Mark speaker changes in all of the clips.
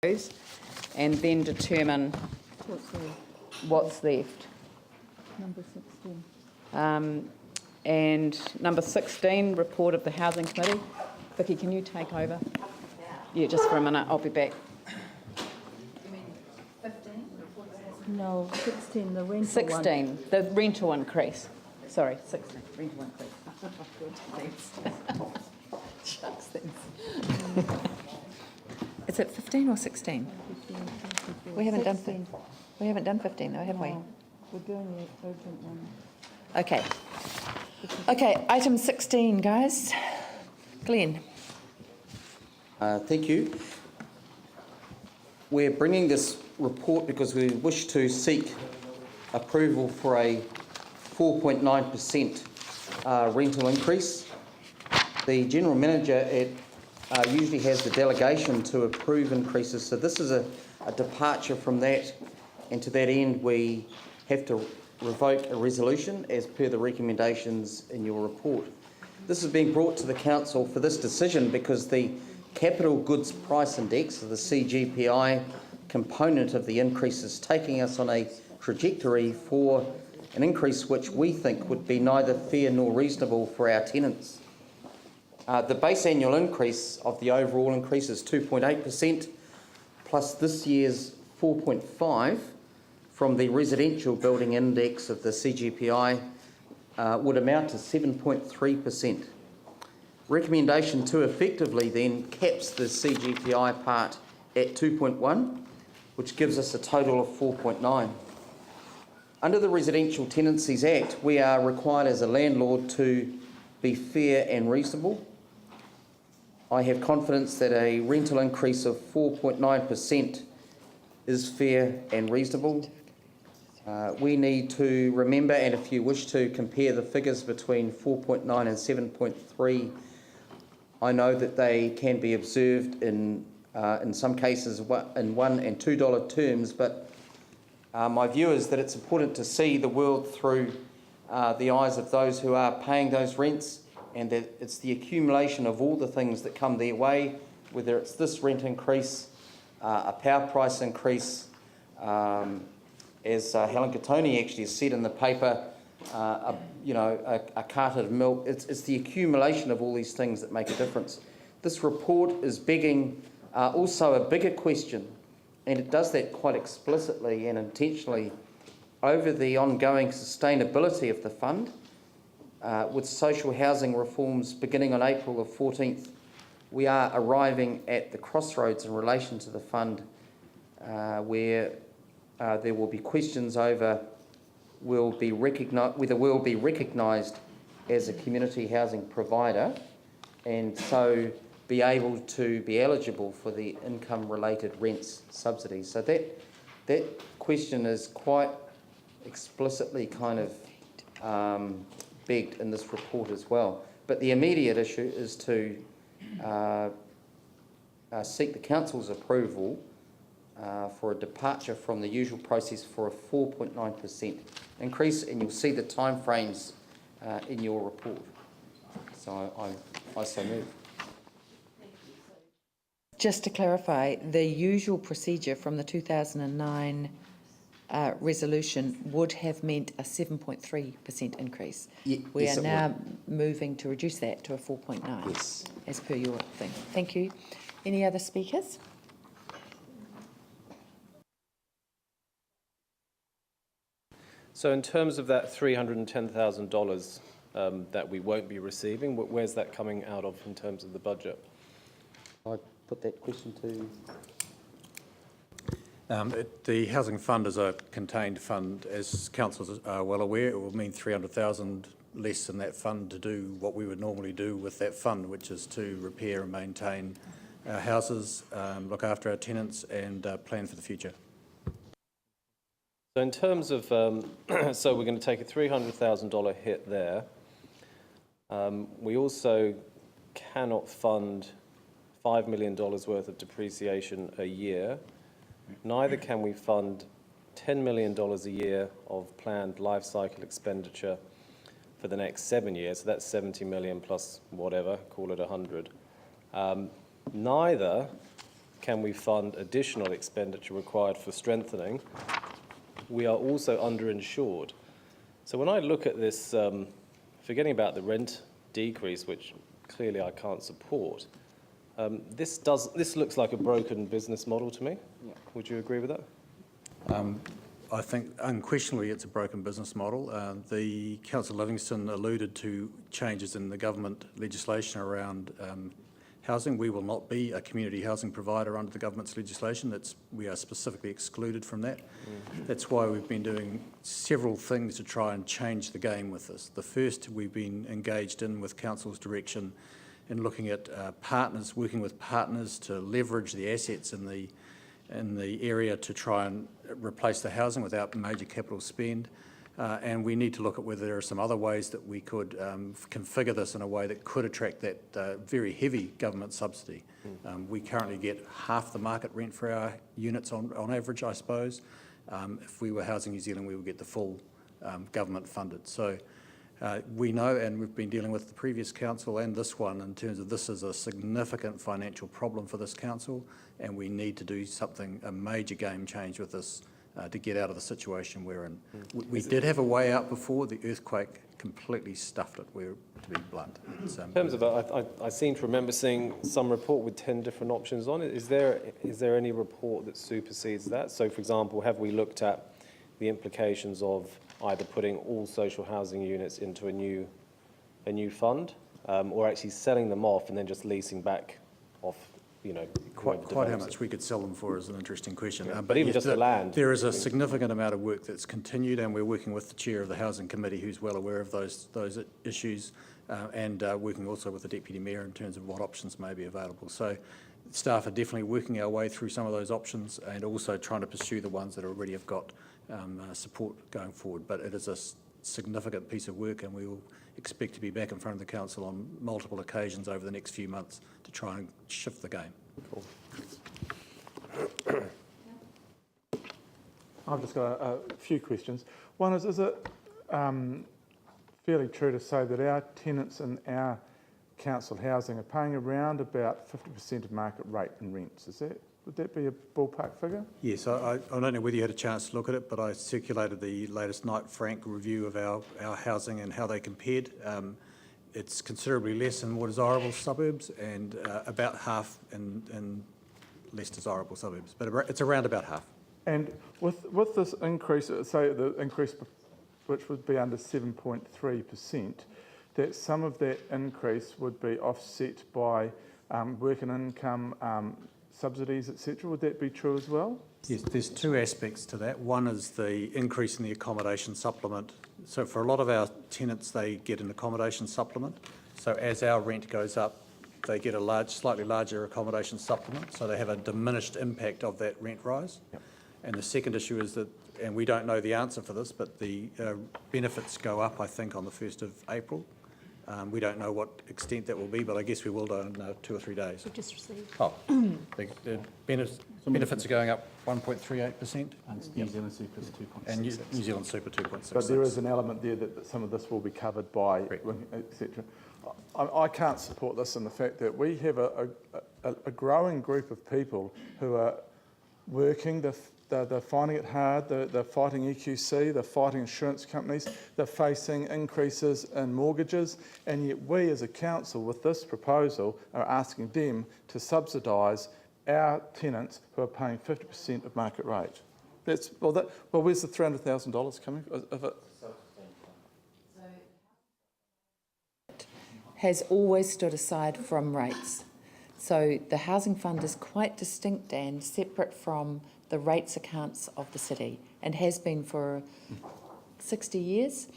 Speaker 1: and then determine what's left.
Speaker 2: Number 16.
Speaker 1: And number 16, report of the Housing Committee. Vicky, can you take over? Yeah, just for a minute. I'll be back.
Speaker 3: You mean 15?
Speaker 2: No, 16, the rental
Speaker 1: 16,
Speaker 2: one.
Speaker 1: the rental increase. Sorry, 16, rental increase. Thanks. Shucks, thanks. Is it 15 or 16?
Speaker 2: 15,
Speaker 1: We haven't
Speaker 2: 16.
Speaker 1: We haven't done 15 though, have we?
Speaker 2: No, we're doing the urgent one.
Speaker 1: Okay. Okay, item 16, guys. Glenn.
Speaker 4: Thank you. We're bringing this report because we wish to seek approval for a 4.9% rental increase. The General Manager usually has the delegation to approve increases, so this is a departure from that, and to that end we have to revoke a resolution as per the recommendations in your report. This is being brought to the Council for this decision because the Capital Goods Price Index, or the CGPI component of the increase, is taking us on a trajectory for an increase which we think would be neither fair nor reasonable for our tenants. The base annual increase of the overall increase is 2.8%, plus this year's 4.5% from the residential building index of the CGPI would amount to 7.3%. Recommendation 2 effectively then caps the CGPI part at 2.1, which gives us a total of 4.9. Under the Residential Tenancies Act, we are required as a landlord to be fair and reasonable. I have confidence that a rental increase of 4.9% is fair and reasonable. We need to remember, and if you wish to compare the figures between 4.9 and 7.3, I know that they can be observed in some cases in $1 and $2 terms, but my view is that it's important to see the world through the eyes of those who are paying those rents, and that it's the accumulation of all the things that come their way, whether it's this rent increase, a power price increase, as Helen Katoni actually has said in the paper, a carton of milk. It's the accumulation of all these things that make a difference. This report is begging also a bigger question, and it does that quite explicitly and intentionally, over the ongoing sustainability of the fund. With social housing reforms beginning on April the 14th, we are arriving at the crossroads in relation to the fund, where there will be questions over whether we'll be recognised as a community housing provider, and so be able to be eligible for the income-related rents subsidies. So that question is quite explicitly kind of begged in this report as well. But the immediate issue is to seek the Council's approval for a departure from the usual process for a 4.9% increase, and you'll see the timeframes in your report. So I so move.
Speaker 1: Just to clarify, the usual procedure from the 2009 resolution would have meant a 7.3% increase. We
Speaker 4: yes,
Speaker 1: are now moving to reduce that to a 4.9,
Speaker 4: yes,
Speaker 1: as per your thing. Thank you. Any other speakers?
Speaker 5: So in terms of that $310,000 that we won't be receiving, where's that coming out of in terms of the budget?
Speaker 4: I put that question to...
Speaker 6: The Housing Fund is a contained fund. As councillors are well aware, it will mean $300,000 less in that fund to do what we would normally do with that fund, which is to repair and maintain our houses, look after our tenants, and plan for the future.
Speaker 5: So in terms of, so we're going to take a $300,000 hit there. We also cannot fund $5 million worth of depreciation a year. Neither can we fund $10 million a year of planned life cycle expenditure for the next 7 years. So that's 70 million plus whatever, call it 100. Neither can we fund additional expenditure required for strengthening, we are also underinsured. So when I look at this, forgetting about the rent decrease, which clearly I can't support, this looks like a broken business model to me. Yeah. Would you agree with that?
Speaker 6: I think unquestionably it's a broken business model. The Council of Livingston alluded to changes in the government legislation around housing. We will not be a community housing provider under the government's legislation. We are specifically excluded from that. That's why we've been doing several things to try and change the game with this. The first we've been engaged in with Council's direction in looking at partners, working with partners to leverage the assets in the area to try and replace the housing without major capital spend. And we need to look at whether there are some other ways that we could configure this in a way that could attract that very heavy government subsidy. We currently get half the market rent for our units on average, I suppose. If we were Housing New Zealand, we would get the full government funded. So we know, and we've been dealing with the previous council and this one, in terms of this is a significant financial problem for this council, and we need to do something, a major game change with this to get out of the situation we're in. We did have a way out before. The earthquake completely stuffed it, to be blunt.
Speaker 5: In terms of, I seem to remember seeing some report with 10 different options on it. Is there any report that supersedes that? So, for example, have we looked at the implications of either putting all social housing units into a new fund, or actually selling them off and then just leasing back off,
Speaker 6: Quite how much we could sell them for is an interesting question.
Speaker 5: Yeah, but even
Speaker 6: yes,
Speaker 5: just the land.
Speaker 6: There is a significant amount of work that's continued, and we're working with the chair of the Housing Committee, who's well aware of those issues, and working also with the Deputy Mayor in terms of what options may be available. So staff are definitely working our way through some of those options and also trying to pursue the ones that already have got support going forward. But it is a significant piece of work, and we will expect to be back in front of the council on multiple occasions over the next few months to try and shift the game.
Speaker 5: Cool.
Speaker 7: I've just got a few questions. One is it fairly true to say that our tenants in our council housing are paying around about 50% of market rate in rents? Would that be a ballpark figure?
Speaker 6: Yes, I don't know whether you had a chance to look at it, but I circulated the latest Knight Frank review of our housing and how they compared. It's considerably less in more desirable suburbs and about half in less desirable suburbs, but it's around about half.
Speaker 7: And with this increase, say the increase which would be under 7.3%, that some of that increase would be offset by work and income subsidies, etc. Would that be true as well?
Speaker 6: Yes, there's two aspects to that. One is the increase in the accommodation supplement. So for a lot of our tenants, they get an accommodation supplement. So as our rent goes up, they get a slightly larger accommodation supplement. So they have a diminished impact of that rent rise. Yep. And the second issue is that, and we don't know the answer for this, but the benefits go up, I think, on the 1st of April. We don't know what extent that will be, but I guess we will know in 2 or 3 days.
Speaker 3: We've just received.
Speaker 6: Oh, the benefits are going up 1.38%.
Speaker 8: And New Zealand Super is 2.6.
Speaker 6: And New Zealand Super 2.6.
Speaker 7: But there is an element there that some of this will be covered by, etc. I can't support this in the fact that we have a growing group of people who are working, they're finding it hard, they're fighting EQC, they're fighting insurance companies, they're facing increases in mortgages, and yet we as a council with this proposal are asking them to subsidise our tenants who are paying 50% of market rate. Where's the $300,000 coming?
Speaker 1: Has always stood aside from rates. So the housing fund is quite distinct and separate from the rates accounts of the city, and has been for 60 years.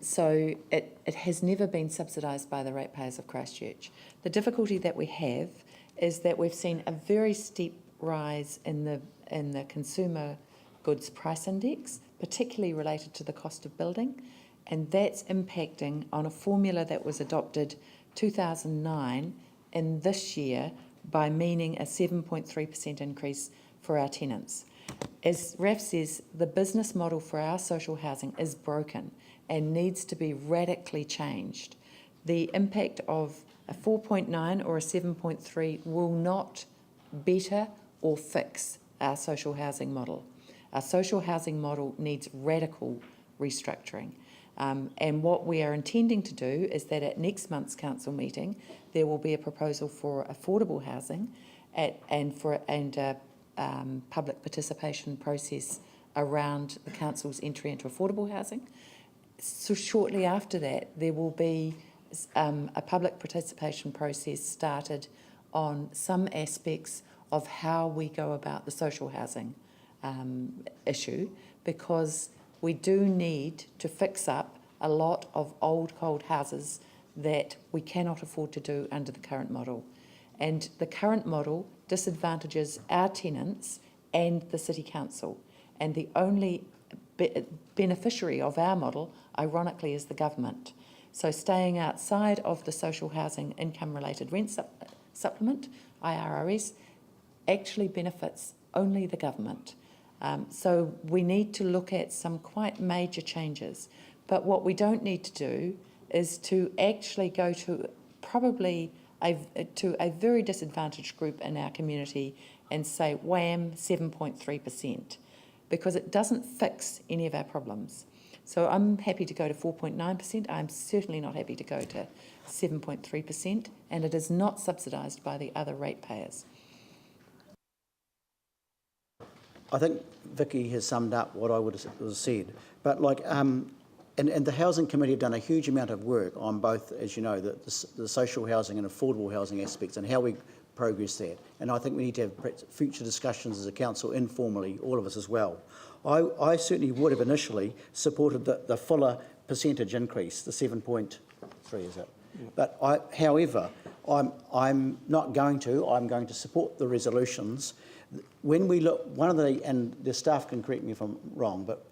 Speaker 1: So it has never been subsidised by the ratepayers of Christchurch. The difficulty that we have is that we've seen a very steep rise in the consumer goods price index, particularly related to the cost of building, and that's impacting on a formula that was adopted 2009 in this year by meaning a 7.3% increase for our tenants. As Raf says, the business model for our social housing is broken and needs to be radically changed. The impact of a 4.9 or a 7.3 will not better or fix our social housing model. Our social housing model needs radical restructuring. And what we are intending to do is that at next month's council meeting, there will be a proposal for affordable housing and a public participation process around the council's entry into affordable housing. So shortly after that, there will be a public participation process started on some aspects of how we go about the social housing issue, because we do need to fix up a lot of old cold houses that we cannot afford to do under the current model. And the current model disadvantages our tenants and the City Council. And the only beneficiary of our model, ironically, is the government. So staying outside of the social housing income-related rent supplement, IRRS, actually benefits only the government. So we need to look at some quite major changes. But what we don't need to do is to actually go to probably to a very disadvantaged group in our community and say, wham, 7.3%, because it doesn't fix any of our problems. So I'm happy to go to 4.9%. I'm certainly not happy to go to 7.3%, and it is not subsidised by the other ratepayers.
Speaker 9: I think Vicky has summed up what I would have said. But like, and the Housing Committee have done a huge amount of work on both, as you know, the social housing and affordable housing aspects and how we progress that. And I think we need to have future discussions as a council informally, all of us as well. I certainly would have initially supported the fuller percentage increase, the 7.3 is it? Yeah. But however, I'm not going to. I'm going to support the resolutions. When we look, and the staff can correct me if I'm wrong, but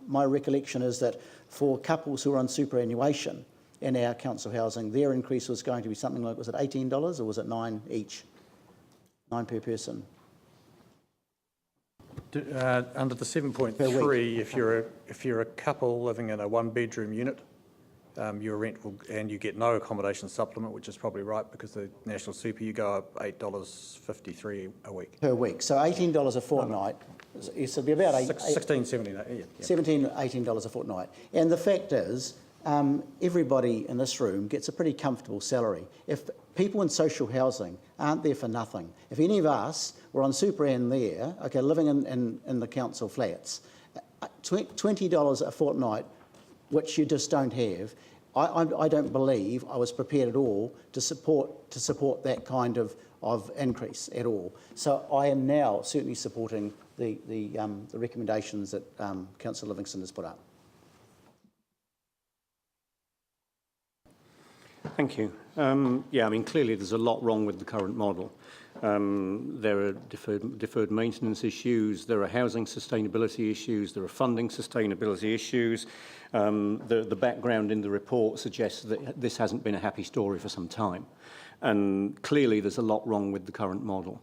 Speaker 9: my recollection is that for couples who are on superannuation in our council housing, their increase was going to be something like, was it $18 or was it $9 each? $9 per person.
Speaker 6: Under the 7.3, if you're a couple living in a one-bedroom unit, your rent will, and you get no accommodation supplement, which is probably right because the national super, you go up $8.53 a week.
Speaker 9: Per week. So $18 a fortnight. It would be about
Speaker 6: $16, $17, yeah.
Speaker 9: $17, $18 a fortnight. And the fact is, everybody in this room gets a pretty comfortable salary. If people in social housing aren't there for nothing, if any of us were on super and there, okay, living in the council flats, $20 a fortnight, which you just don't have, I don't believe I was prepared at all to support that kind of increase at all. So I am now certainly supporting the recommendations that Councillor Livingston has put up.
Speaker 10: Thank you. Yeah, I mean, clearly there's a lot wrong with the current model. There are deferred maintenance issues, there are housing sustainability issues, there are funding sustainability issues. The background in the report suggests that this hasn't been a happy story for some time. And clearly there's a lot wrong with the current model.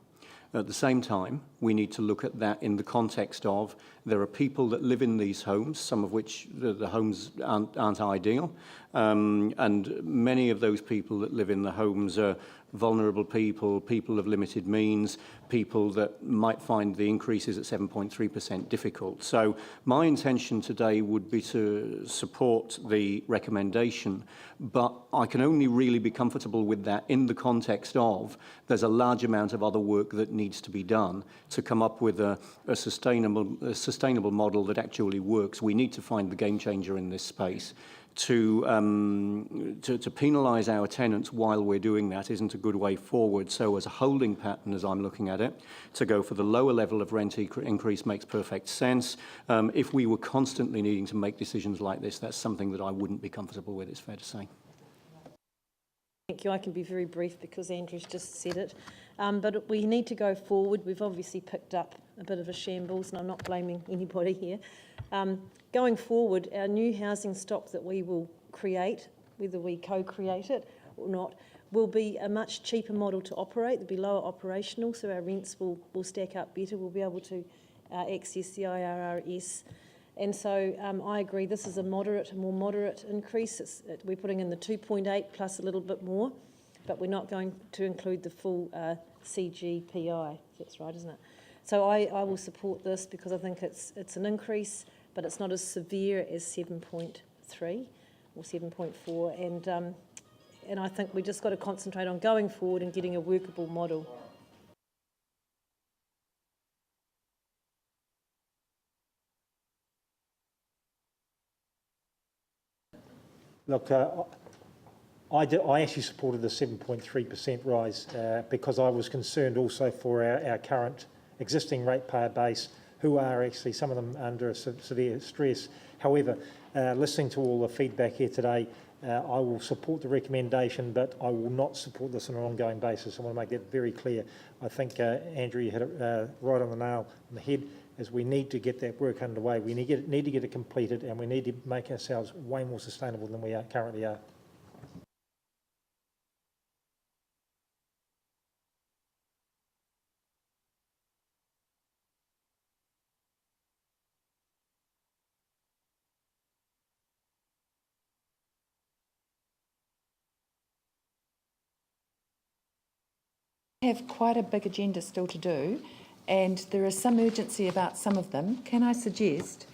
Speaker 10: At the same time, we need to look at that in the context of there are people that live in these homes, some of which the homes aren't ideal, and many of those people that live in the homes are vulnerable people, people of limited means, people that might find the increases at 7.3% difficult. So my intention today would be to support the recommendation, but I can only really be comfortable with that in the context of there's a large amount of other work that needs to be done to come up with a sustainable model that actually works. We need to find the game changer in this space. To penalise our tenants while we're doing that isn't a good way forward. So as a holding pattern, as I'm looking at it, to go for the lower level of rent increase makes perfect sense. If we were constantly needing to make decisions like this, that's something that I wouldn't be comfortable with, it's fair to say.
Speaker 2: Thank you. I can be very brief because Andrew's just said it. But we need to go forward. We've obviously picked up a bit of a shambles, and I'm not blaming anybody here. Going forward, our new housing stock that we will create, whether we co-create it or not, will be a much cheaper model to operate. There'll be lower operational, so our rents will stack up better. We'll be able to access the IRRS. And so I agree, this is a more moderate increase. We're putting in the 2.8 plus a little bit more, but we're not going to include the full CGPI. That's right, isn't it? So I will support this because I think it's an increase, but it's not as severe as 7.3 or 7.4, and I think we just got to concentrate on going forward and getting a workable model.
Speaker 11: Look, I actually supported the 7.3% rise because I was concerned also for our current existing ratepayer base, who are actually, some of them under severe stress. However, listening to all the feedback here today, I will support the recommendation, but I will not support this on an ongoing basis. I want to make that very clear. I think Andrew, you hit it right on the nail on the head, as we need to get that work underway. We need to get it completed, and we need to make ourselves way more sustainable than we currently are.
Speaker 1: Have quite a big agenda still to do, and there is some urgency about some of them. Can I suggest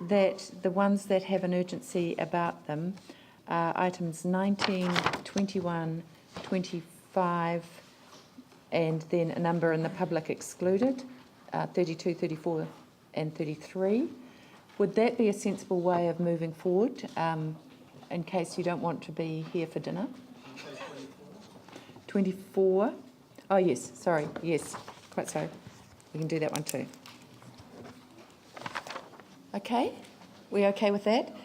Speaker 1: that the ones that have an urgency about them are items 19, 21, 25, and then a number in the public excluded, 32, 34 and 33. Would that be a sensible way of moving forward, in case you don't want to be here for dinner? 24. Oh, yes, sorry, yes, quite so. We can do that one too. Okay, we okay with that?